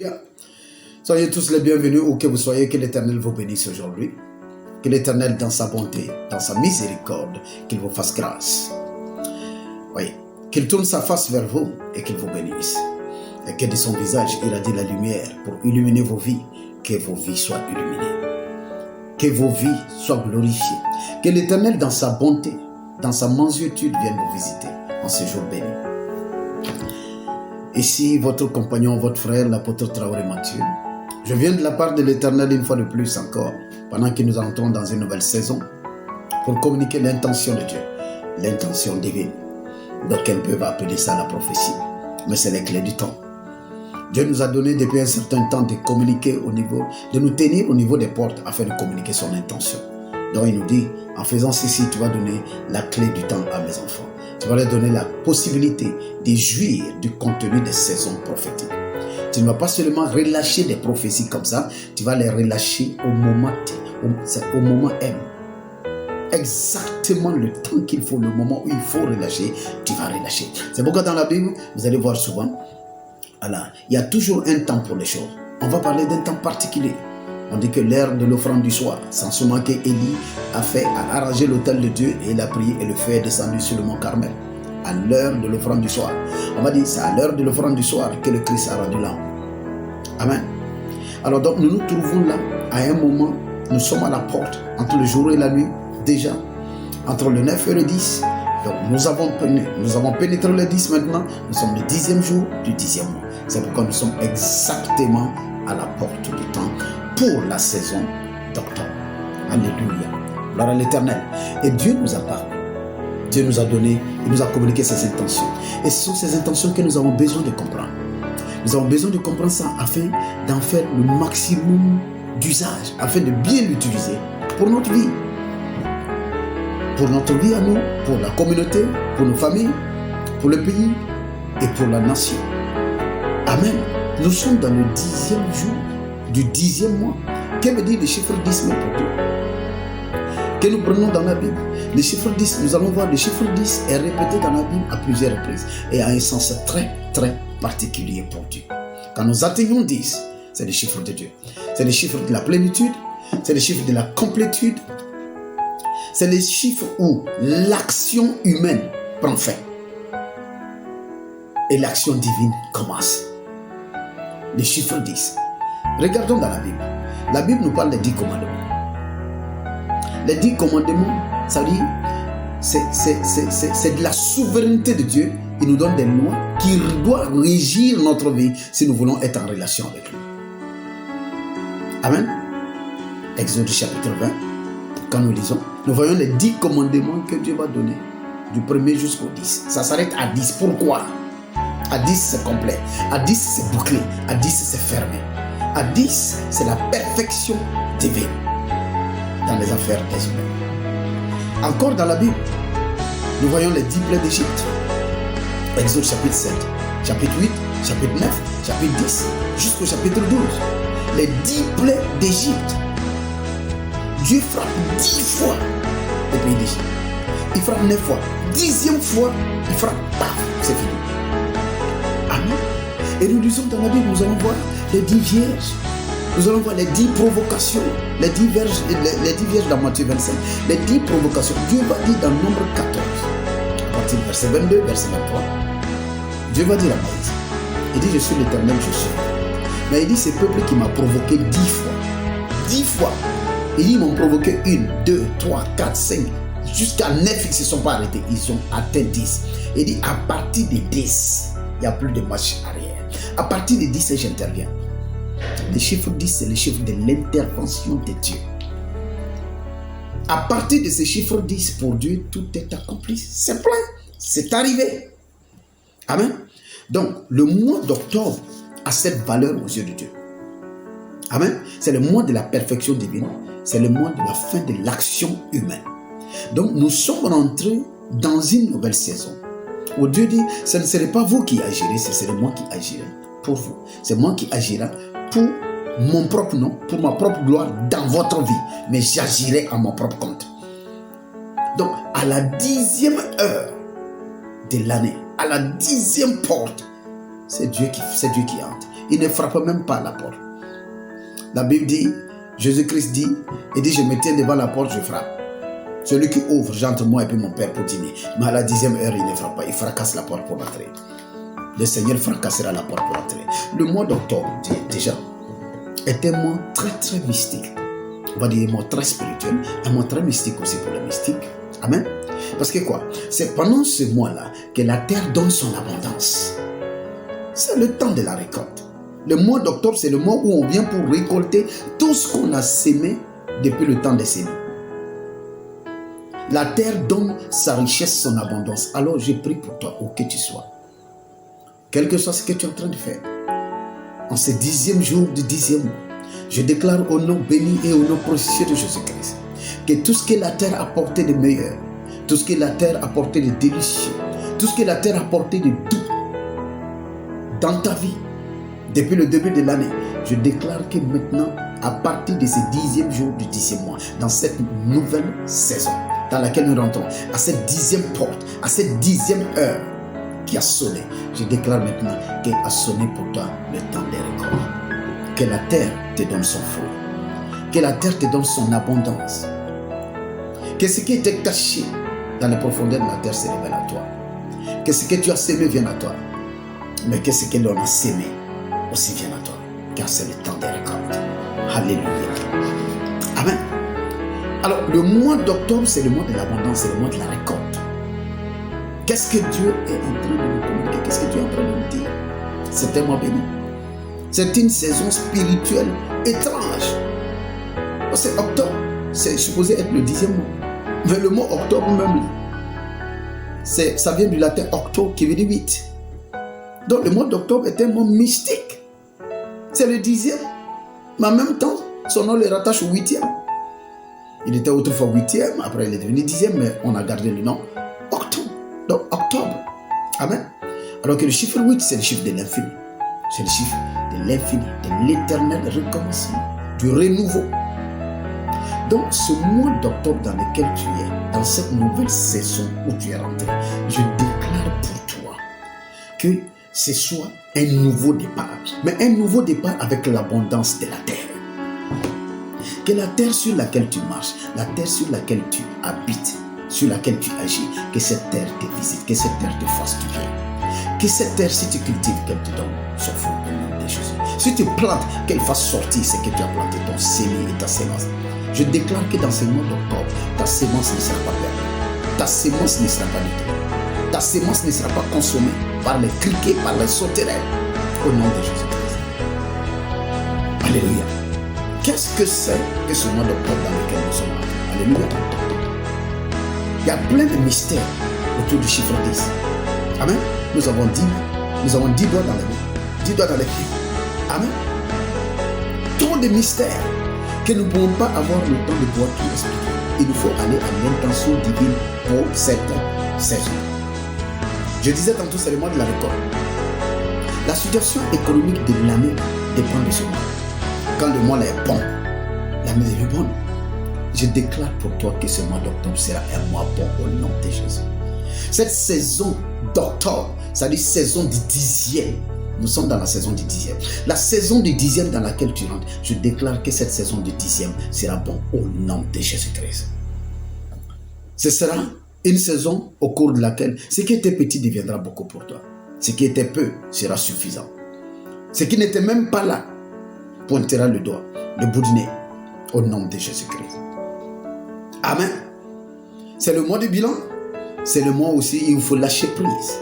Bien. Soyez tous les bienvenus où que vous soyez, que l'Éternel vous bénisse aujourd'hui. Que l'Éternel, dans sa bonté, dans sa miséricorde, qu'il vous fasse grâce. Oui, qu'il tourne sa face vers vous et qu'il vous bénisse. Et que de son visage irradie la lumière pour illuminer vos vies, que vos vies soient illuminées. Que vos vies soient glorifiées. Que l'Éternel, dans sa bonté, dans sa mansuétude, vienne vous visiter en ce jour béni. Ici, votre compagnon, votre frère, l'apôtre Traoré Mathieu. Je viens de la part de l'Éternel une fois de plus encore, pendant que nous entrons dans une nouvelle saison, pour communiquer l'intention de Dieu, l'intention divine. D'aucuns peuvent appeler ça la prophétie, mais c'est les clés du temps. Dieu nous a donné depuis un certain temps de communiquer au niveau, de nous tenir au niveau des portes afin de communiquer son intention. Donc il nous dit, en faisant ceci, tu vas donner la clé du temps à mes enfants. Tu vas leur donner la possibilité de jouir du contenu des saisons prophétiques. Tu ne vas pas seulement relâcher des prophéties comme ça, tu vas les relâcher au moment M. Exactement le temps qu'il faut, le moment où il faut relâcher, tu vas relâcher. C'est pourquoi dans la Bible, vous allez voir souvent, alors, il y a toujours un temps pour les choses. On va parler d'un temps particulier. On dit que l'heure de l'offrande du soir, sans se manquer, Élie a arrangé l'autel de Dieu et il a prié et le feu est descendu sur le mont Carmel. À l'heure de l'offrande du soir. On va dire c'est à l'heure de l'offrande du soir que le Christ a rendu l'âme. Amen. Alors donc nous nous trouvons là à un moment, nous sommes à la porte entre le jour et la nuit déjà, entre le 9 et le 10. Donc nous avons pénétré le 10 maintenant, nous sommes le 10e jour du 10e mois. C'est pourquoi nous sommes exactement à la porte du temps pour la saison d'octobre. Alléluia. Gloire à l'Éternel. Et Dieu nous a parlé. Dieu nous a donné, il nous a communiqué ses intentions. Et ce sont ces intentions que nous avons besoin de comprendre. Nous avons besoin de comprendre ça afin d'en faire le maximum d'usage, afin de bien l'utiliser pour notre vie. Pour notre vie à nous, pour la communauté, pour nos familles, pour le pays et pour la nation. Amen. Nous sommes dans le 10e jour du 10e mois. Que veut dire le chiffre 10 pour Dieu? Que nous prenons dans la Bible. Le chiffre 10, nous allons voir, le chiffre 10 est répété dans la Bible à plusieurs reprises et a un sens très très particulier pour Dieu. Quand nous atteignons 10, c'est le chiffre de Dieu. C'est le chiffre de la plénitude, c'est le chiffre de la complétude, c'est le chiffre où l'action humaine prend fin et l'action divine commence. Le chiffre 10. Regardons dans la Bible. La Bible nous parle des 10 commandements. Les 10 commandements, ça veut dire, c'est de la souveraineté de Dieu. Il nous donne des lois qui doivent régir notre vie si nous voulons être en relation avec lui. Amen. Exode chapitre 20. Quand nous lisons, nous voyons les 10 commandements que Dieu va donner du 1er jusqu'au 10. Ça s'arrête à 10. Pourquoi? À 10, c'est complet. À 10, c'est bouclé. À 10, c'est fermé. À 10, c'est la perfection divine dans les affaires des humains. Encore dans la Bible, nous voyons les 10 plaies d'Égypte. Exode chapitre 7, chapitre 8, chapitre 9, chapitre 10, jusqu'au chapitre 12. Les 10 plaies d'Égypte. Dieu frappe 10 fois le pays d'Égypte. Il frappe 9 fois. 10e fois, il frappe, paf, c'est fini. Amen. Et nous lisons dans la Bible, nous allons voir les 10 vierges. Nous allons voir les 10 provocations. Les 10 vierges dans Matthieu 25. Les 10 provocations. Dieu va dire dans Nombre 14, à partir du verset 22, verset 23. Dieu va dire à Moïse, il dit, je suis l'Éternel, je suis. Mais il dit, ce peuple qui m'a provoqué 10 fois. 10 fois. Il dit, ils m'ont provoqué 1, 2, 3, 4, 5. Jusqu'à 9, ils ne se sont pas arrêtés. Ils ont atteint 10. Il dit, à partir de 10, il n'y a plus de marche arrière. À partir de 10, j'interviens. Le chiffre 10, c'est le chiffre de l'intervention de Dieu. À partir de ce chiffre 10, pour Dieu, tout est accompli. C'est plein. C'est arrivé. Amen. Donc, le mois d'octobre a cette valeur aux yeux de Dieu. Amen. C'est le mois de la perfection divine. C'est le mois de la fin de l'action humaine. Donc, nous sommes rentrés dans une nouvelle saison où Dieu dit, ce ne serait pas vous qui agirez, ce serait moi qui agirai pour vous. C'est moi qui agirai pour mon propre nom, pour ma propre gloire dans votre vie. Mais j'agirai à mon propre compte. Donc, à la 10e heure de l'année, à la 10e porte, c'est Dieu qui entre. il ne frappe même pas à la porte. La Bible dit, Jésus-Christ dit, il dit, je me tiens devant la porte, je frappe. Celui qui ouvre, j'entre moi et puis mon Père pour dîner. Mais à la 10e heure, il ne frappe pas, il fracasse la porte pour entrer. Le Seigneur fracassera la porte pour entrer. Le mois d'octobre, déjà, est un mois très très mystique. On va dire un mois très spirituel, un mois très mystique aussi pour le mystique. Amen. Parce que quoi? C'est pendant ce mois-là que la terre donne son abondance. C'est le temps de la récolte. Le mois d'octobre, c'est le mois où on vient pour récolter tout ce qu'on a sémé depuis le temps des sémées. La terre donne sa richesse, son abondance. Alors je prie pour toi, où que tu sois. Quel que soit ce que tu es en train de faire. En ce 10e jour du 10e mois, je déclare au nom béni et au nom précieux de Jésus-Christ que tout ce que la terre a porté de meilleur, tout ce que la terre a porté de délicieux, tout ce que la terre a porté de doux dans ta vie, depuis le début de l'année, je déclare que maintenant, à partir de ce 10e jour du 10e mois, dans cette nouvelle saison dans laquelle nous rentrons, à cette 10e porte, à cette 10e heure qui a sonné, je déclare maintenant qu'elle a sonné pour toi le temps des récoltes. Que la terre te donne son fruit, que la terre te donne son abondance, que ce qui était caché dans les profondeurs de la terre se révèle à toi, que ce que tu as sémé vienne à toi, mais que ce que l'on a sémé aussi vienne à toi, car c'est le temps des récoltes. Alléluia. Amen. Alors, le mois d'octobre, c'est le mois de l'abondance, c'est le mois de la récolte. Qu'est-ce que Dieu est en train de nous communiquer? Qu'est-ce que Dieu est en train de nous dire? C'est un mois béni. C'est une saison spirituelle étrange. Parce que octobre, c'est supposé être le 10e mois. Mais le mot octobre même, ça vient du latin octo qui veut dire 8. Donc le mois d'octobre est un mois mystique. C'est le 10e. Mais en même temps, son nom le rattache au 8e. Il était autrefois 8e, après il est devenu 10e, mais on a gardé le nom octobre. Donc octobre. Amen. Alors que le chiffre 8, c'est le chiffre de l'infini. C'est le chiffre de l'infini, de l'éternel recommencement, du renouveau. Donc, ce mois d'octobre dans lequel tu es, dans cette nouvelle saison où tu es rentré, je déclare pour toi que ce soit un nouveau départ, mais un nouveau départ avec l'abondance de la terre. Que la terre sur laquelle tu marches, la terre sur laquelle tu habites, sur laquelle tu agis, que cette terre te visite, que cette terre te fasse du bien. Que cette terre, si tu cultives, qu'elle te donne son fruit au nom de Jésus. Si tu plantes, qu'elle fasse sortir ce que tu as planté, ton sémi et ta sémence. Je déclare que dans ce mois d'octobre, ta sémence ne sera pas perdue. Ta sémence ne sera pas détruite. Ta sémence ne sera pas consommée par les criquets, par les sauterelles. Au nom de Jésus-Christ. Alléluia. Qu'est-ce que c'est que ce mois d'octobre dans lequel nous sommes rentrés? Alléluia. Il y a plein de mystères autour du chiffre 10. Amen. Nous avons 10 doigts dans les mains, 10 doigts dans les pieds. Amen. Trop de mystères que nous ne pouvons pas avoir le temps de pouvoir tout expliquer. Il nous faut aller à l'intention divine pour cette saison. Je disais tantôt, c'est le mois de la récolte. La situation économique de l'année dépend de ce mois. Quand le mois est bon, l'année est bonne. Je déclare pour toi que ce mois d'octobre sera un mois bon au nom de Jésus. Cette saison d'octobre, c'est-à-dire saison du 10e. Nous sommes dans la saison du 10e. La saison du 10e dans laquelle tu rentres, je déclare que cette saison du 10e sera bon au nom de Jésus-Christ. Ce sera une saison au cours de laquelle ce qui était petit deviendra beaucoup pour toi. Ce qui était peu sera suffisant. Ce qui n'était même pas là pointera le doigt, le bout du nez, au nom de Jésus-Christ. Amen. C'est le mois du bilan. C'est le mois aussi où il faut lâcher prise.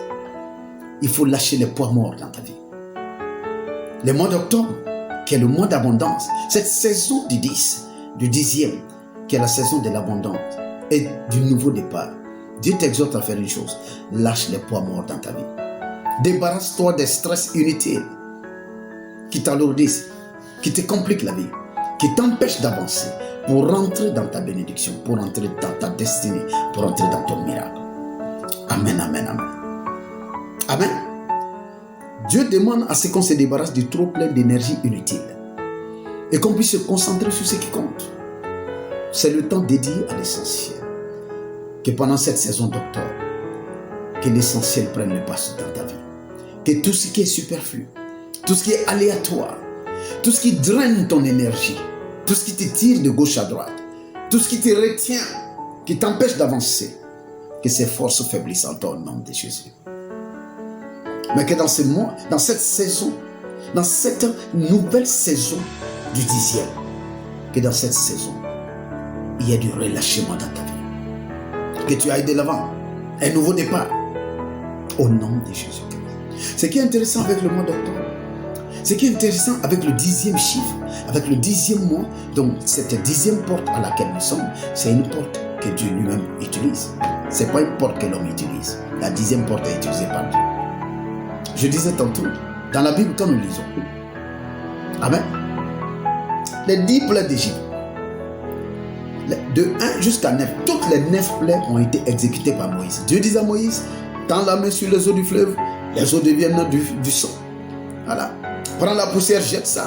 Il faut lâcher les poids morts dans ta vie. Le mois d'octobre, qui est le mois d'abondance, cette saison du 10, du 10e, qui est la saison de l'abondance et du nouveau départ, Dieu t'exhorte à faire une chose, lâche les poids morts dans ta vie. Débarrasse-toi des stress inutiles qui t'alourdissent, qui te compliquent la vie, qui t'empêchent d'avancer pour rentrer dans ta bénédiction, pour rentrer dans ta destinée, pour rentrer dans ton miracle. Amen, amen, amen. Amen. Dieu demande à ce qu'on se débarrasse du trop plein d'énergie inutile et qu'on puisse se concentrer sur ce qui compte. C'est le temps dédié à l'essentiel. Que pendant cette saison d'octobre, que l'essentiel prenne le pas dans ta vie. Que tout ce qui est superflu, tout ce qui est aléatoire, tout ce qui draine ton énergie, tout ce qui te tire de gauche à droite, tout ce qui te retient, qui t'empêche d'avancer, que ces forces faiblissent en toi au nom de Jésus. Mais que dans ce mois, dans cette saison, dans cette nouvelle saison du 10e, que dans cette saison, il y ait du relâchement dans ta vie. Que tu ailles de l'avant, un nouveau départ, au nom de Jésus-Christ. Ce qui est intéressant avec le mois d'octobre, ce qui est intéressant avec le 10e chiffre, avec le 10e mois, donc cette 10e porte à laquelle nous sommes, c'est une porte que Dieu lui-même utilise. Ce n'est pas une porte que l'homme utilise. La 10e porte est utilisée par Dieu. Je disais tantôt, dans la Bible, quand nous lisons, Amen, les 10 plaies d'Égypte, de 1 jusqu'à 9, toutes les 9 plaies ont été exécutées par Moïse. Dieu dit à Moïse, tends la main sur les eaux du fleuve, les eaux deviennent du sang. Voilà. Prends la poussière, jette ça.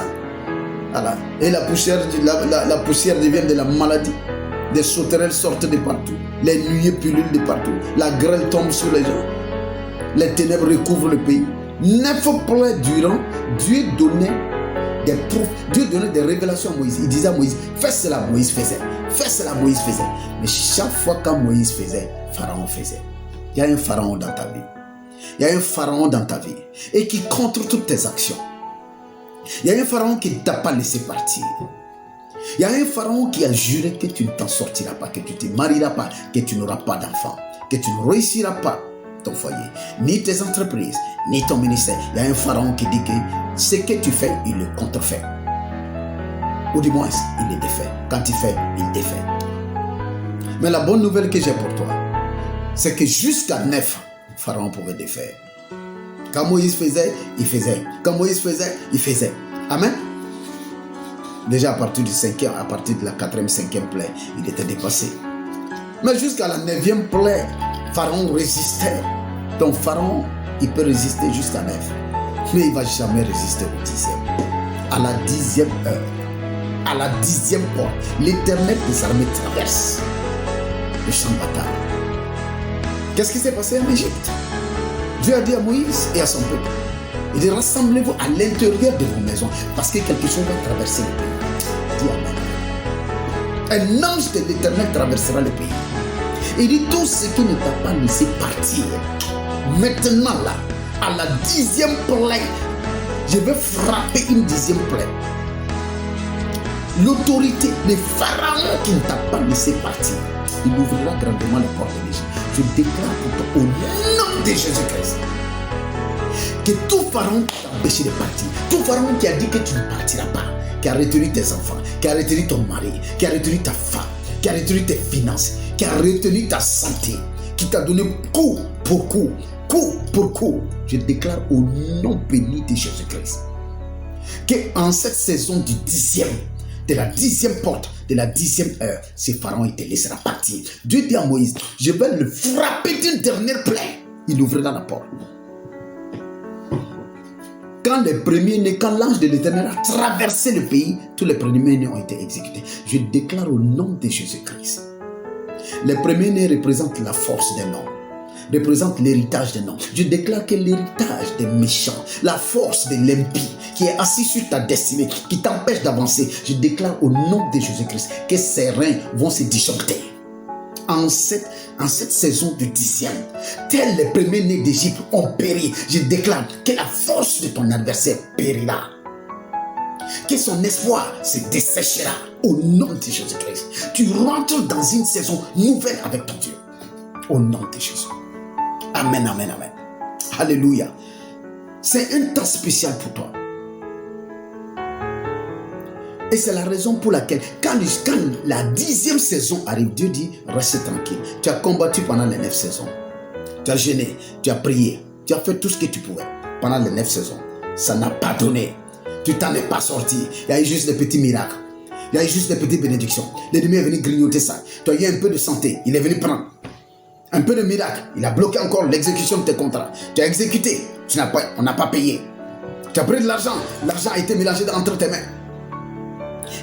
Voilà. Et la poussière devient de la maladie. Des sauterelles sortent de partout. Les nuées pullulent de partout. La grêle tombe sur les gens. Les ténèbres recouvrent le pays. 9 plaies durant, Dieu donnait des révélations à Moïse. Il disait à Moïse, fais cela, Moïse faisait. Fais cela, Moïse faisait. Mais chaque fois quand Moïse faisait, Pharaon faisait. Il y a un pharaon dans ta vie. Il y a un pharaon dans ta vie. Et qui contre toutes tes actions. Il y a un pharaon qui ne t'a pas laissé partir. Il y a un pharaon qui a juré que tu ne t'en sortiras pas, que tu ne te marieras pas, que tu n'auras pas d'enfant, que tu ne réussiras pas ton foyer, ni tes entreprises, ni ton ministère. Il y a un pharaon qui dit que ce que tu fais, il le contrefait. Ou du moins, il le défait. Quand il fait, il défait. Mais la bonne nouvelle que j'ai pour toi, c'est que jusqu'à 9, pharaon pouvait défaire. Quand Moïse faisait, il faisait. Quand Moïse faisait, il faisait. Amen. Déjà à partir du 5e, à partir de la 4e, 5e plaie, il était dépassé. Mais jusqu'à la 9e plaie, Pharaon résistait. Donc Pharaon, il peut résister jusqu'à 9. Mais il ne va jamais résister au 10e. À la 10e heure, à la 10e porte, l'Éternel des armées traverse le champ de bataille. Qu'est-ce qui s'est passé en Égypte? Dieu a dit à Moïse et à son peuple, il dit, rassemblez-vous à l'intérieur de vos maisons parce que quelque chose va traverser le pays. Dis Amen. Un ange de l'Éternel traversera le pays. Il dit, tout ce qui ne t'a pas laissé partir, maintenant là, à la 10e plaie, je vais frapper une 10e plaie. L'autorité, le pharaon qui ne t'a pas laissé partir, il ouvrira grandement les portes de l'Égypte. Je déclare pour toi, au nom de Jésus-Christ, que tout pharaon qui t'a empêché de partir, tout pharaon qui a dit que tu ne partiras pas, qui a retenu tes enfants, qui a retenu ton mari, qui a retenu ta femme, qui a retenu tes finances, qui a retenu ta santé, qui t'a donné coup pour coup, coup pour coup, je déclare au nom béni de Jésus-Christ, qu'en cette saison du 10e, de la 10e porte, de la 10e heure, ce pharaon il te laissera partir. Dieu dit à Moïse, je vais le frapper d'une dernière plaie. Il ouvrira la porte. Quand les premiers-nés, quand l'ange de l'Éternel a traversé le pays, tous les premiers-nés ont été exécutés. Je déclare au nom de Jésus-Christ. Les premiers-nés représentent la force d'un homme, représentent l'héritage d'un homme. Je déclare que l'héritage des méchants, la force de l'impie qui est assis sur ta destinée, qui t'empêche d'avancer, je déclare au nom de Jésus-Christ que ces reins vont se disjoncter. En cette saison du 10e, tels les premiers-nés d'Égypte ont péri, je déclare que la force de ton adversaire périra. Que son espoir se desséchera au nom de Jésus-Christ. Tu rentres dans une saison nouvelle avec ton Dieu. Au nom de Jésus. Amen, amen, amen. Alléluia. C'est un temps spécial pour toi. Et c'est la raison pour laquelle, quand la 10e saison arrive, Dieu dit, reste tranquille. Tu as combattu pendant les 9 saisons. Tu as jeûné, tu as prié, tu as fait tout ce que tu pouvais pendant les 9 saisons. Ça n'a pas donné. Tu t'en es pas sorti. Il y a eu juste des petits miracles. Il y a eu juste des petites bénédictions. L'ennemi est venu grignoter ça. Tu as eu un peu de santé. Il est venu prendre un peu de miracle. Il a bloqué encore l'exécution de tes contrats. Tu as exécuté. On n'a pas payé. Tu as pris de l'argent. L'argent a été mélangé entre tes mains.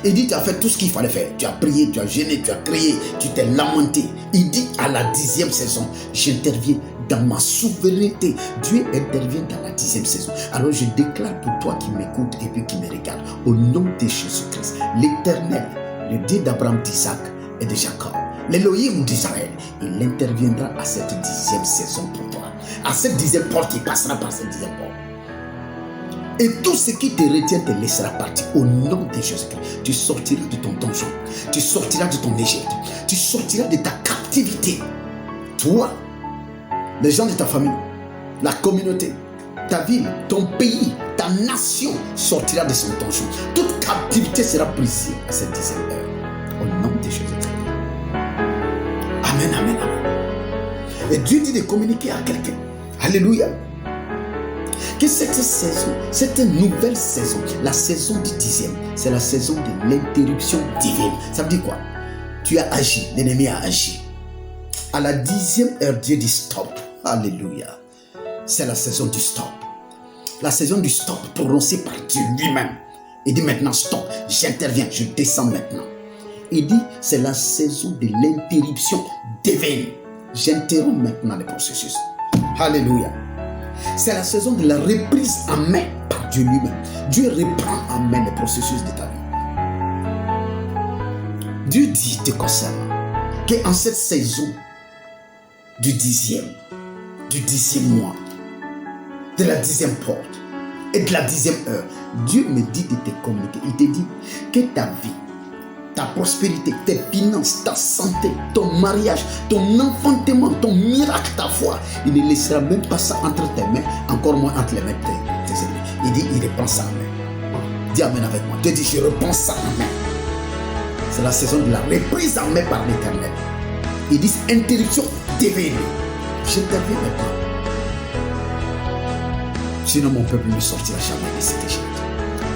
Il dit, tu as fait tout ce qu'il fallait faire. Tu as prié, tu as jeûné, tu as crié, tu t'es lamenté. Il dit, à la 10e saison, j'interviens dans ma souveraineté. Dieu intervient dans la 10e saison. Alors je déclare pour toi qui m'écoute et puis qui me regarde, au nom de Jésus-Christ, l'Éternel, le Dieu d'Abraham, d'Isaac et de Jacob, l'Élohim d'Israël, il interviendra à cette 10e saison pour toi. À cette 10e porte, il passera par cette 10e porte. Et tout ce qui te retient te laissera partir au nom de Jésus-Christ. Tu sortiras de ton donjon, tu sortiras de ton Égypte, tu sortiras de ta captivité. Toi, les gens de ta famille, la communauté, ta ville, ton pays, ta nation sortira de son donjon. Toute captivité sera brisée à cette 10e heure. Au nom de Jésus-Christ. Amen, amen, amen. Et Dieu dit de communiquer à quelqu'un. Alléluia. Que cette saison, cette nouvelle saison, la saison du 10e, c'est la saison de l'interruption divine. Ça veut dire quoi? Tu as agi, l'ennemi a agi. À la 10e heure, Dieu dit stop. Alléluia. C'est la saison du stop. La saison du stop prononcée par Dieu lui-même. Il dit maintenant stop, j'interviens, je descends maintenant. Il dit c'est la saison de l'interruption divine. J'interromps maintenant le processus. Alléluia. C'est la saison de la reprise en main par Dieu lui-même. Dieu reprend en main le processus de ta vie. Dieu dit te concernant qu'en cette saison du 10e mois, de la 10e porte et de la 10e heure, Dieu me dit de te communiquer. Il te dit que ta vie, ta prospérité, tes finances, ta santé, ton mariage, ton enfantement, ton miracle, ta foi, il ne laissera même pas ça entre tes mains, encore moins entre les mains de tes ennemis. Il dit, il reprend ça en main. Dis amen avec moi. Dieu dit, je reprends ça en main. C'est la saison de la reprise en main par l'Éternel. Il dit, interruption divine. J'interviens maintenant. Sinon, mon peuple ne sortira jamais de cet Égypte.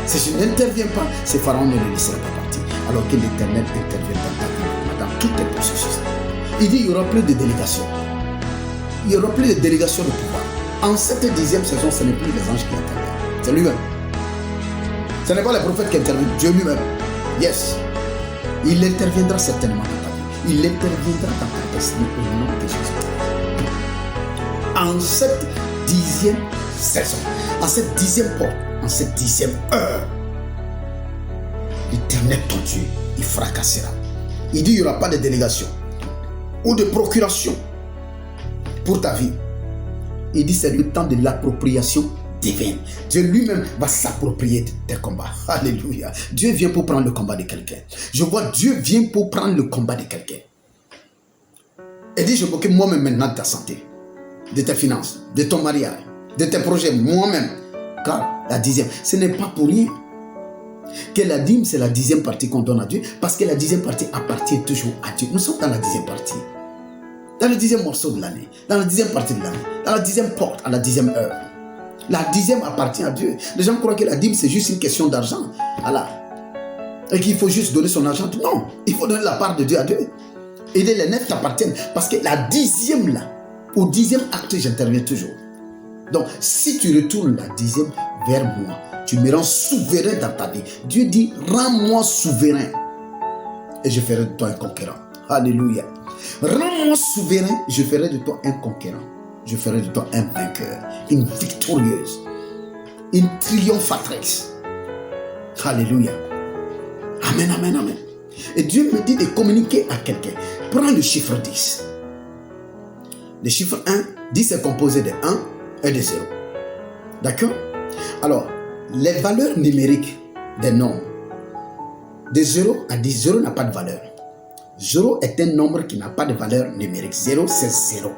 Si je n'interviens pas, ces pharaons ne le laissera pas partir. Alors que l'Éternel intervient dans ta vie, dans tous tes processus. Il dit, il n'y aura plus de délégation. Il n'y aura plus de délégation de pouvoir. En cette 10e saison, ce n'est plus les anges qui interviennent. C'est lui-même. Ce n'est pas les prophètes qui interviennent, Dieu lui-même. Yes. Il interviendra certainement dans ta vie. Il interviendra dans ta destinée au nom de Jésus. En cette 10e saison, en cette 10e porte, en cette 10e heure, l'Éternel ton Dieu, il fracassera. Il dit, il n'y aura pas de délégation ou de procuration pour ta vie. Il dit, c'est le temps de l'appropriation divine. Dieu lui-même va s'approprier tes combats. Alléluia. Dieu vient pour prendre le combat de quelqu'un. Je vois Dieu vient pour prendre le combat de quelqu'un. Et dit, je m'occupe moi-même maintenant de ta santé, de tes finances, de ton mariage, de tes projets, moi-même. Car la 10e, ce n'est pas pour rien que la dîme, c'est la 10e partie qu'on donne à Dieu, parce que la 10e partie appartient toujours à Dieu. Nous sommes dans la 10e partie, dans le 10e morceau de l'année, dans la 10e partie de l'année, dans la 10e porte, à la 10e heure. La 10e appartient à Dieu. Les gens croient que la dîme, c'est juste une question d'argent. Voilà. Et qu'il faut juste donner son argent. Non, il faut donner la part de Dieu à Dieu. Et les 9 t'appartiennent, parce que la 10e là, au 10e acte, j'interviens toujours. Donc, si tu retournes la 10e vers moi, tu me rends souverain dans ta vie. Dieu dit, rends-moi souverain. Et je ferai de toi un conquérant. Alléluia. Rends-moi souverain, je ferai de toi un conquérant. Je ferai de toi un vainqueur, une victorieuse, une triomphatrice. Alléluia. Amen, amen, amen. Et Dieu me dit de communiquer à quelqu'un. Prends le chiffre 10. Le chiffre 1, 10 est composé de 1 et de 0. D'accord? Alors, les valeurs numériques des nombres, de 0 à 10, 0 n'a pas de valeur. 0 est un nombre qui n'a pas de valeur numérique. 0, c'est 0.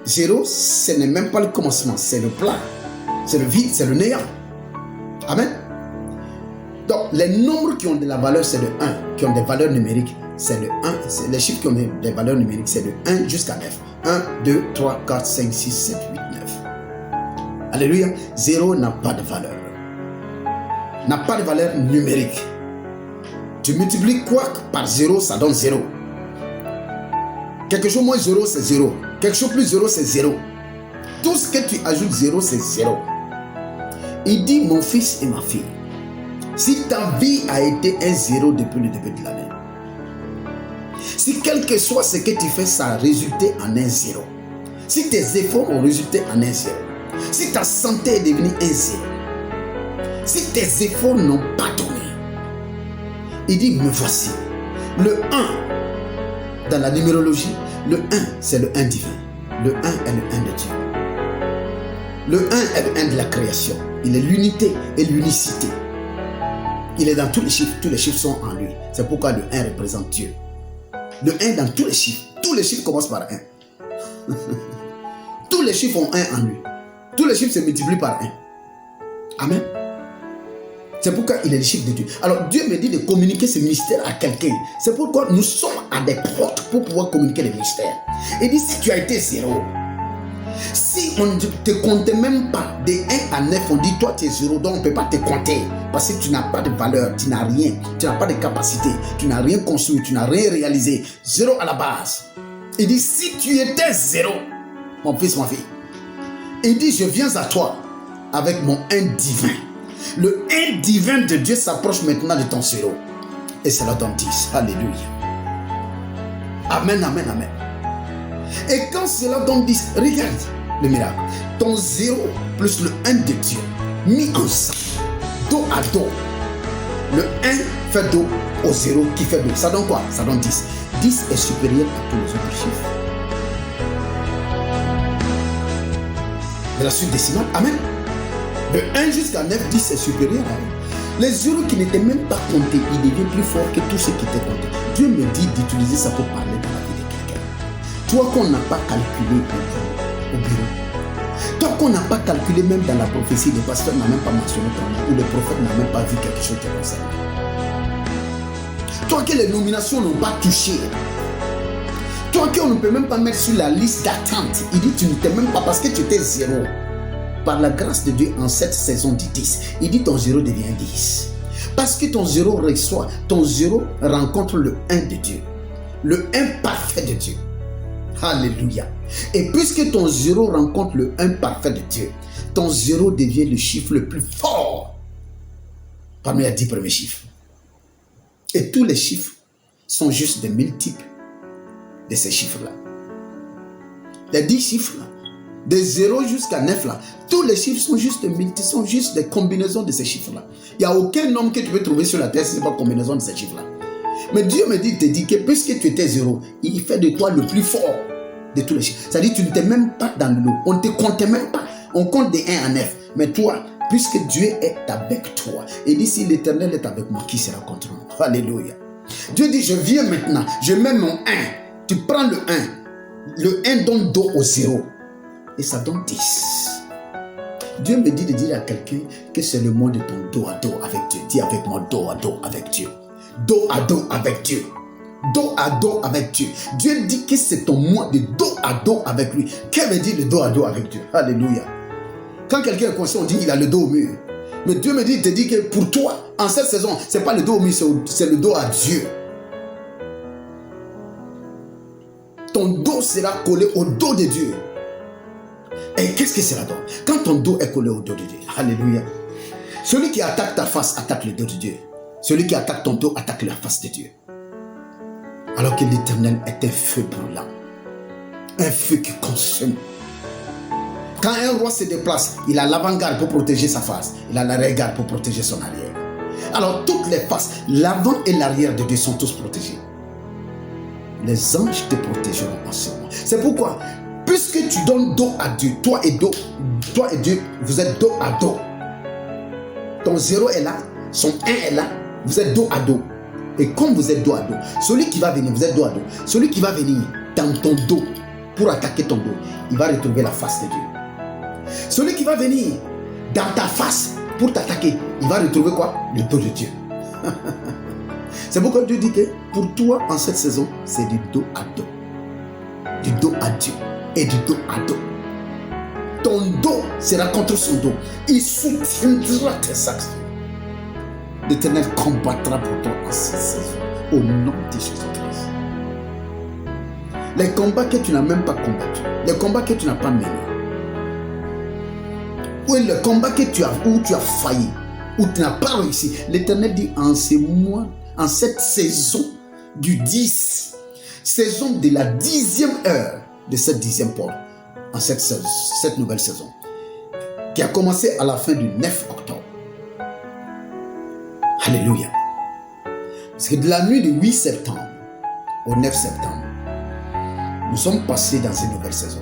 0, ce n'est même pas le commencement, c'est le plat, c'est le vide, c'est le néant. Amen. Donc, les nombres qui ont de la valeur, c'est le 1, qui ont des valeurs numériques, c'est le 1. Les chiffres qui ont des valeurs numériques, c'est le 1 jusqu'à 9. 1, 2, 3, 4, 5, 6, 7, 8, 9. Alléluia. 0 n'a pas de valeur. N'a pas de valeur numérique. Tu multiplies quoi par 0, ça donne 0. Quelque chose moins 0, c'est 0. Quelque chose plus 0, c'est 0. Tout ce que tu ajoutes 0, c'est 0. Il dit, mon fils et ma fille, si ta vie a été un 0 depuis le début de l'année, si quel que soit ce que tu fais, ça a résulté en un 0, Si tes efforts ont résulté en un zéro, si ta santé est devenue un zéro, si tes efforts n'ont pas donné, il dit, me voici. Le 1, dans la numérologie, le 1, c'est le 1 divin. Le 1 est le 1 de Dieu. Le 1 est le 1 de la création. Il est l'unité et l'unicité. Il est dans tous les chiffres sont en lui. C'est pourquoi le 1 représente Dieu. Le 1 dans tous les chiffres commencent par 1. Tous les chiffres ont 1 en lui. Tous les chiffres se multiplient par 1. Amen. C'est pourquoi il est le chiffre de Dieu. Alors Dieu me dit de communiquer ce mystère à quelqu'un. C'est pourquoi nous sommes à des portes pour pouvoir communiquer le mystère. Il dit, si tu as été zéro, si on ne te comptait même pas de 1 à 9, on dit toi tu es zéro, donc on ne peut pas te compter. Parce que tu n'as pas de valeur, tu n'as rien, tu n'as pas de capacité, tu n'as rien construit, tu n'as rien réalisé. Zéro à la base. Il dit, si tu étais zéro, mon fils, ma fille, il dit, je viens à toi avec mon 1 divin. Le 1 divin de Dieu s'approche maintenant de ton zéro. Et cela donne 10. Alléluia. Amen, amen, amen. Et quand cela donne 10, regarde le miracle. Ton 0 plus le 1 de Dieu, mis ensemble, dos à dos. Le 1 fait dos au 0 qui fait dos. Ça donne quoi? Ça donne 10. 10 est supérieur à tous les autres chiffres de la suite décimale. Amen. De 1 jusqu'à 9, 10 est supérieur à eux. Les zéros qui n'étaient même pas comptés, ils deviennent plus forts que tous ceux qui étaient comptés. Dieu me dit d'utiliser ça pour parler dans la vie de quelqu'un. Toi qu'on n'a pas calculé au bureau. Toi qu'on n'a pas calculé même dans la prophétie, le pasteur n'a même pas mentionné ton nom, ou le prophète n'a même pas vu quelque chose qui te concerne. Toi que les nominations n'ont pas touché. Toi qu'on ne peut même pas mettre sur la liste d'attente. Il dit tu ne t'es même pas parce que tu étais zéro. Par la grâce de Dieu, en cette saison du 10, il dit ton 0 devient 10. Parce que ton 0 reçoit, ton 0 rencontre le 1 de Dieu. Le 1 parfait de Dieu. Alléluia. Et puisque ton 0 rencontre le 1 parfait de Dieu, ton 0 devient le chiffre le plus fort parmi les 10 premiers chiffres. Et tous les chiffres sont juste des multiples de ces chiffres-là. Les 10 chiffres-là, de 0 jusqu'à 9 là, tous les chiffres sont juste des multiples, sont juste des combinaisons de ces chiffres-là. Il n'y a aucun nombre que tu peux trouver sur la terre si ce n'est pas combinaison de ces chiffres-là. Mais Dieu me dit, te dit que puisque tu étais 0, il fait de toi le plus fort de tous les chiffres. C'est-à-dire tu n'étais même pas dans le lot. On ne te comptait même pas. On compte des 1 à 9. Mais toi, puisque Dieu est avec toi, et dit si l'Éternel est avec moi, qui sera contre moi? Alléluia. Dieu dit, je viens maintenant, je mets mon 1. Tu prends le 1. Le 1 donne dos au 0. Et ça donne 10. Dieu me dit de dire à quelqu'un que c'est le monde de ton dos à dos avec Dieu. Dis avec moi, dos à dos avec Dieu. Dos à dos avec Dieu. Dos à dos avec Dieu. Dieu dit que c'est ton mois de dos à dos avec lui. Qu'est-ce que veut dire le dos à dos avec Dieu? Alléluia. Quand quelqu'un est conscient, on dit qu'il a le dos au mur. Mais Dieu me dit, il te dit que pour toi, en cette saison, ce n'est pas le dos au mur, c'est le dos à Dieu. Ton dos sera collé au dos de Dieu. Et qu'est-ce que cela donne? Quand ton dos est collé au dos de Dieu, alléluia. Celui qui attaque ta face attaque le dos de Dieu. Celui qui attaque ton dos attaque la face de Dieu. Alors que l'Éternel est un feu brûlant. Un feu qui consomme. Quand un roi se déplace, il a l'avant-garde pour protéger sa face. Il a l'arrière-garde pour protéger son arrière. Alors toutes les faces, l'avant et l'arrière de Dieu sont tous protégés. Les anges te protégeront en ce moment. C'est pourquoi, puisque tu donnes dos à Dieu, toi et Dieu, vous êtes dos à dos. Ton 0 est là, son 1 est là, vous êtes dos à dos. Et comme vous êtes dos à dos, celui qui va venir, vous êtes dos à dos, celui qui va venir dans ton dos pour attaquer ton dos, il va retrouver la face de Dieu. Celui qui va venir dans ta face pour t'attaquer, il va retrouver quoi? Le dos de Dieu. C'est pourquoi Dieu dit que pour toi en cette saison, c'est du dos à dos. Du dos à Dieu et du dos à dos. Ton dos sera contre son dos. Il soutiendra tes actions. L'Éternel combattra pour toi en cette saison. Au nom de Jésus-Christ. Les combats que tu n'as même pas combattus, les combats que tu n'as pas menés, ou le combat que tu as, où tu as failli, où tu n'as pas réussi, l'Éternel dit en ces mois, en cette saison du 10, saison de la 10e heure de cette 10e porte, en cette nouvelle saison, qui a commencé à la fin du 9 octobre. Alléluia. Parce que de la nuit du 8 septembre au 9 septembre, nous sommes passés dans une nouvelle saison.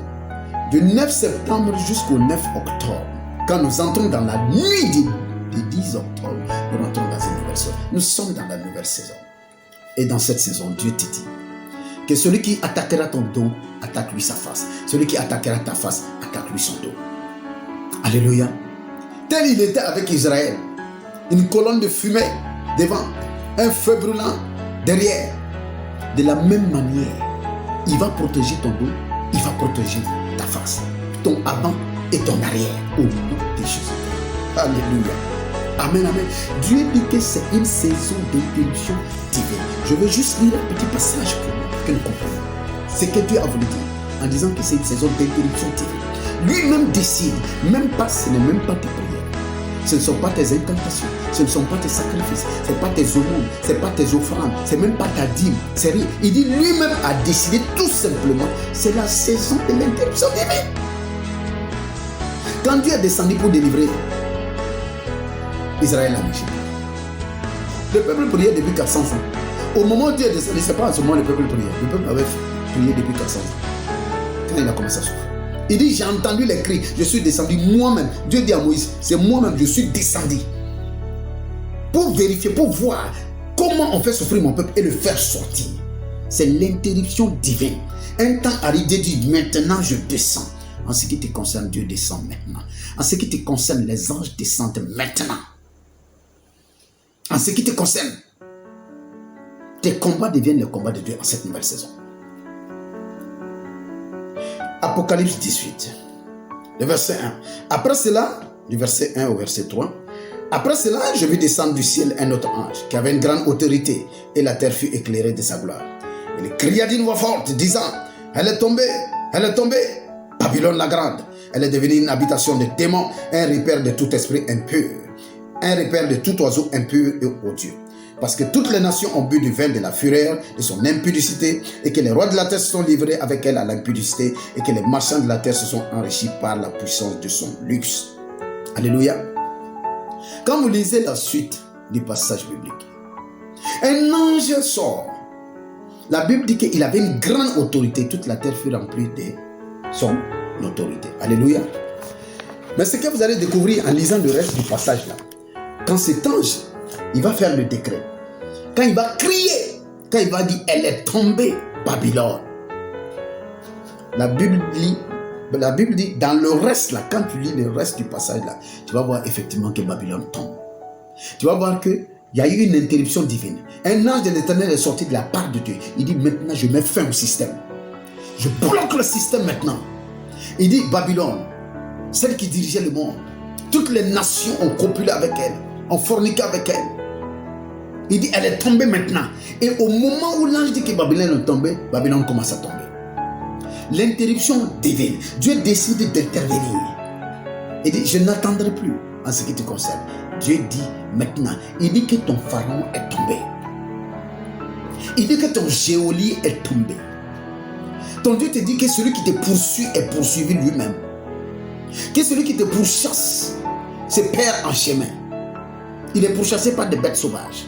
Du 9 septembre jusqu'au 9 octobre, quand nous entrons dans la nuit du 10 octobre, nous entrons dans une nouvelle saison. Nous sommes dans la nouvelle saison. Et dans cette saison, Dieu te dit que celui qui attaquera ton dos, attaque-lui sa face. Celui qui attaquera ta face, attaque-lui son dos. Alléluia. Tel il était avec Israël. Une colonne de fumée devant, un feu brûlant derrière. De la même manière, il va protéger ton dos, il va protéger ta face, ton avant et ton arrière, au nom de Jésus. Alléluia. Amen, amen. Dieu dit que c'est une saison d'interruption divine. Je veux juste lire un petit passage pour nous, pour que nous comprenions. C'est que Dieu a voulu dire, en disant que c'est une saison d'interruption divine. Lui-même décide, même pas, ce n'est même pas tes prières. Ce ne sont pas tes incantations, ce ne sont pas tes sacrifices, ce n'est pas tes aumônes, ce n'est pas tes offrandes, ce n'est même pas ta dîme, c'est rien. Il dit lui-même a décidé tout simplement, c'est la saison de l'interruption divine. Quand Dieu est descendu pour délivrer Israël en Égypte, le peuple priait depuis 400 ans. Au moment où Dieu est descendu, ce n'est pas en ce moment le peuple priait. Le peuple avait prié depuis 400 ans. Quand il a commencé à souffrir. Il dit, j'ai entendu les cris, je suis descendu moi-même. Dieu dit à Moïse, c'est moi-même, je suis descendu. Pour vérifier, pour voir comment on fait souffrir mon peuple et le faire sortir. C'est l'interruption divine. Un temps arrive, Dieu dit, maintenant je descends. En ce qui te concerne, Dieu descend maintenant. En ce qui te concerne, les anges descendent maintenant. En ce qui te concerne, tes combats deviennent les combats de Dieu en cette nouvelle saison. Apocalypse 18, le verset 1. Après cela, du verset 1 au verset 3, après cela, je vis descendre du ciel un autre ange qui avait une grande autorité et la terre fut éclairée de sa gloire. Il cria d'une voix forte, disant, elle est tombée, Babylone la grande. Elle est devenue une habitation de démons, un repère de tout esprit impur, un repère de tout oiseau impur et odieux. Parce que toutes les nations ont bu du vin de la fureur de son impudicité, et que les rois de la terre se sont livrés avec elle à l'impudicité, et que les marchands de la terre se sont enrichis par la puissance de son luxe. Alléluia. Quand vous lisez la suite du passage biblique, un ange sort. La Bible dit qu'il avait une grande autorité. Toute la terre fut remplie de son autorité. Alléluia. Mais ce que vous allez découvrir en lisant le reste du passage là, quand cet ange, il va faire le décret. Quand il va crier, quand il va dire, elle est tombée, Babylone. La Bible dit, dans le reste là, quand tu lis le reste du passage là, tu vas voir effectivement que Babylone tombe. Tu vas voir qu'il y a eu une interruption divine. Un ange de l'Éternel est sorti de la part de Dieu. Il dit, maintenant je mets fin au système. Je bloque le système maintenant. Il dit, Babylone, celle qui dirigeait le monde, toutes les nations ont copulé avec elle, ont forniqué avec elle. Il dit, elle est tombée maintenant. Et au moment où l'ange dit que Babylone est tombée, Babylone commence à tomber. L'interruption divine. Dieu décide d'intervenir. Il dit, je n'attendrai plus en ce qui te concerne. Dieu dit maintenant, il dit que ton pharaon est tombé. Il dit que ton geôlier est tombé. Ton Dieu te dit que celui qui te poursuit est poursuivi lui-même. Que celui qui te pourchasse se perd en chemin. Il est pourchassé par des bêtes sauvages.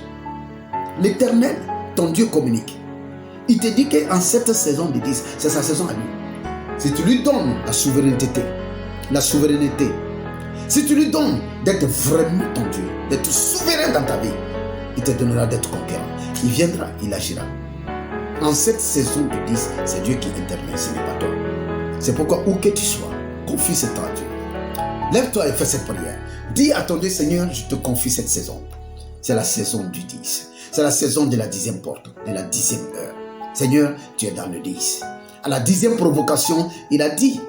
L'Éternel, ton Dieu communique. Il te dit qu'en cette saison de 10, c'est sa saison à lui. Si tu lui donnes la souveraineté, si tu lui donnes d'être vraiment ton Dieu, d'être souverain dans ta vie, il te donnera d'être conquérant. Il viendra, il agira. En cette saison de 10, c'est Dieu qui intervient, ce n'est pas toi. C'est pourquoi où que tu sois, confie cette à Dieu. Lève-toi et fais cette prière. Dis à ton Dieu, Seigneur, je te confie cette saison. C'est la saison du 10. C'est la saison de la 10e porte, de la 10e heure. Seigneur, tu es dans le 10. À la 10e provocation, il a dit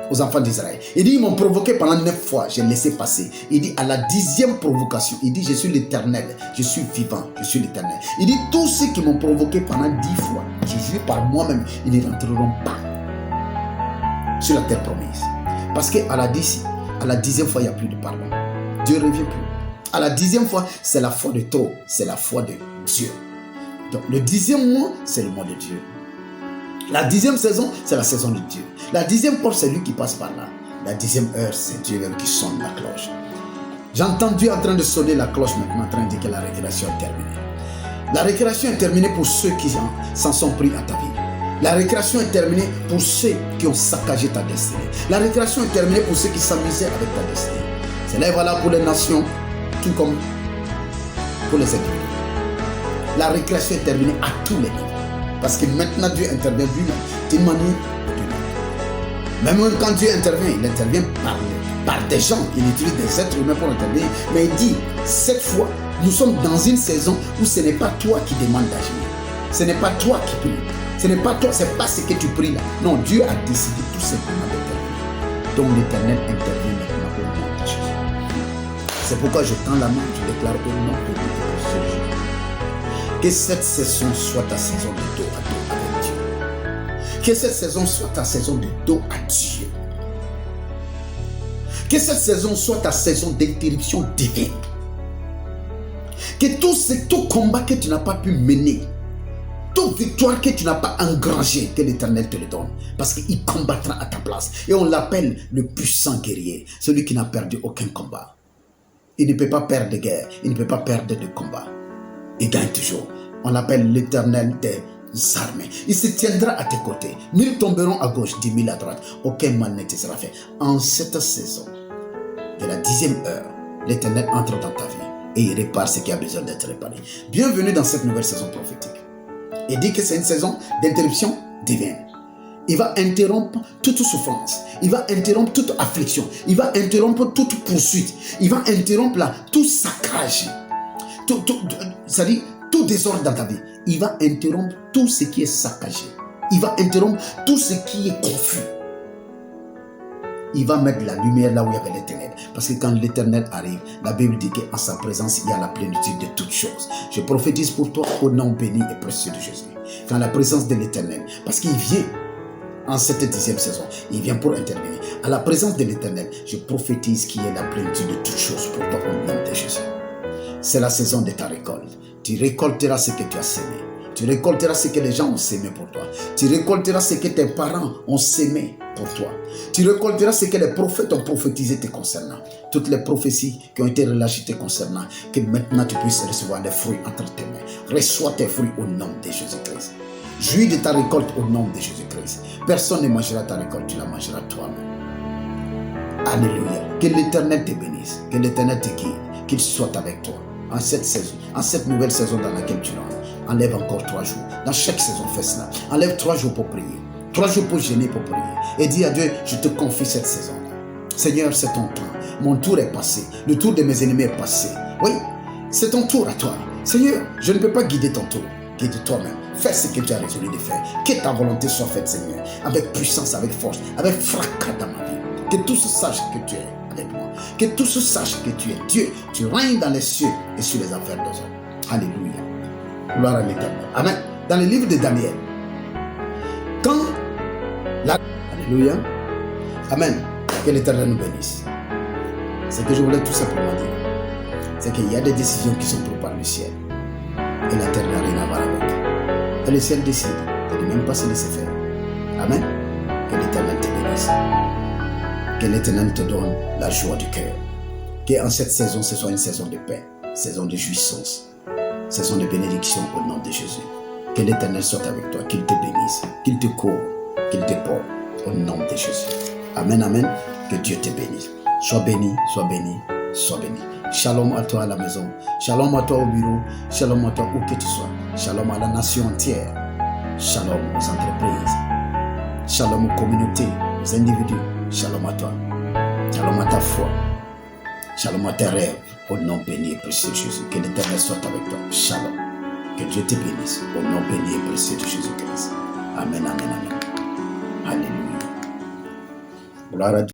aux enfants d'Israël, il dit, ils m'ont provoqué pendant 9 fois, j'ai laissé passer. Il dit, à la 10e provocation, il dit, je suis l'Éternel, je suis vivant, je suis l'Éternel. Il dit, tous ceux qui m'ont provoqué pendant 10 fois, je jure par moi-même, ils ne rentreront pas sur la terre promise. Parce qu'à la 10e fois, il n'y a plus de pardon. Dieu ne revient plus. À la 10e fois, c'est la foi de trop, c'est la foi de Dieu. Donc le 10e mois, c'est le mois de Dieu. La 10e saison, c'est la saison de Dieu. La 10e porte, c'est lui qui passe par là. La 10e heure, c'est Dieu même qui sonne la cloche. J'entends Dieu en train de sonner la cloche maintenant, en train de dire que la récréation est terminée. La récréation est terminée pour ceux qui s'en sont pris à ta vie. La récréation est terminée pour ceux qui ont saccagé ta destinée. La récréation est terminée pour ceux qui s'amusaient avec ta destinée. Cela est valable pour les nations, tout comme pour les individus. La récréation est terminée à tous les niveaux. Parce que maintenant Dieu intervient lui-même d'une manière ou d'une autre. Même quand Dieu intervient, il intervient par des gens. Il utilise des êtres humains pour intervenir. Mais il dit, cette fois, nous sommes dans une saison où ce n'est pas toi qui demandes d'agir. Ce n'est pas toi qui pries. Ce n'est pas toi, c'est pas ce que tu pries là. Non, Dieu a décidé tout simplement d'intervenir. Donc l'Éternel intervient maintenant au nom de Jésus. C'est pourquoi je tends la main, je déclare au nom de Jésus. Que cette saison soit ta saison de dos à dos avec Dieu. Que cette saison soit ta saison de dos à Dieu. Que cette saison soit ta saison d'interruption divine. Que tout combat que tu n'as pas pu mener, toute victoire que tu n'as pas engrangée, que l'Éternel te le donne. Parce qu'il combattra à ta place. Et on l'appelle le puissant guerrier. Celui qui n'a perdu aucun combat. Il ne peut pas perdre de guerre. Il ne peut pas perdre de combat. Il gagne toujours. On l'appelle l'Éternel des armées. Il se tiendra à tes côtés. 1000 tomberont à gauche, 10 000 à droite. Aucun mal ne te sera fait. En cette saison de la 10e heure, l'Éternel entre dans ta vie et il répare ce qui a besoin d'être réparé. Bienvenue dans cette nouvelle saison prophétique. Il dit que c'est une saison d'interruption divine. Il va interrompre toute souffrance. Il va interrompre toute affliction. Il va interrompre toute poursuite. Il va interrompre tout saccage. C'est-à-dire tout désordre dans ta vie. Il va interrompre tout ce qui est saccagé. Il va interrompre tout ce qui est confus. Il va mettre la lumière là où il y avait les ténèbres. Parce que quand l'Éternel arrive, la Bible dit qu'en sa présence, il y a la plénitude de toutes choses. Je prophétise pour toi au nom béni et précieux de Jésus. Quand la présence de l'Éternel, parce qu'il vient en cette 10e saison, il vient pour intervenir. À la présence de l'Éternel, je prophétise qu'il y ait la plénitude de toutes choses pour toi au nom de Jésus. C'est la saison de ta récolte. Tu récolteras ce que tu as sémé. Tu récolteras ce que les gens ont sémé pour toi. Tu récolteras ce que tes parents ont sémé pour toi. Tu récolteras ce que les prophètes ont prophétisé te concernant. Toutes les prophéties qui ont été relâchées te concernant. Que maintenant tu puisses recevoir des fruits entre tes mains. Reçois tes fruits au nom de Jésus-Christ. Jouis de ta récolte au nom de Jésus-Christ. Personne ne mangera ta récolte, tu la mangeras toi-même. Alléluia. Que l'Éternel te bénisse. Que l'Éternel te guide. Qu'il soit avec toi. En cette saison, en cette nouvelle saison dans laquelle tu rentres. Enlève encore 3 jours. Dans chaque saison, fais cela. Enlève 3 jours pour prier. 3 jours pour jeûner, pour prier. Et dis à Dieu, je te confie cette saison-là. Seigneur, c'est ton temps. Mon tour est passé. Le tour de mes ennemis est passé. Oui, c'est ton tour à toi. Seigneur, je ne peux pas guider ton tour. Guide toi-même. Fais ce que tu as résolu de faire. Que ta volonté soit faite, Seigneur. Avec puissance, avec force, avec fracas dans ma vie. Que tous sachent que tu es avec moi. Que tous sachent que tu es Dieu. Tu règnes dans les cieux et sur les affaires des hommes. Alléluia. Gloire à l'Éternel. Amen. Dans le livre de Daniel, quand Alléluia. Amen. Que l'Éternel nous bénisse. Ce que je voulais tout simplement dire, c'est qu'il y a des décisions qui sont prises par le ciel. Et la terre n'a rien à voir avec. Et le ciel décide de ne même pas se laisser faire. Amen. Que l'Éternel te bénisse. Que l'Éternel te donne la joie du cœur. Qu'en cette saison, ce soit une saison de paix, saison de jouissance, saison de bénédiction au nom de Jésus. Que l'Éternel soit avec toi, qu'il te bénisse, qu'il te couvre, qu'il te porte au nom de Jésus. Amen, amen. Que Dieu te bénisse. Sois béni, sois béni, sois béni. Shalom à toi à la maison. Shalom à toi au bureau. Shalom à toi où que tu sois. Shalom à la nation entière. Shalom aux entreprises. Shalom aux communautés, aux individus. Shalom à toi. Shalom à ta foi. Shalom à tes rêves. Au nom béni et précieux de Jésus. Que l'Éternel soit avec toi. Shalom. Que Dieu te bénisse. Au nom béni et précieux de Jésus-Christ. Amen, amen, amen. Alléluia. Gloire à Dieu.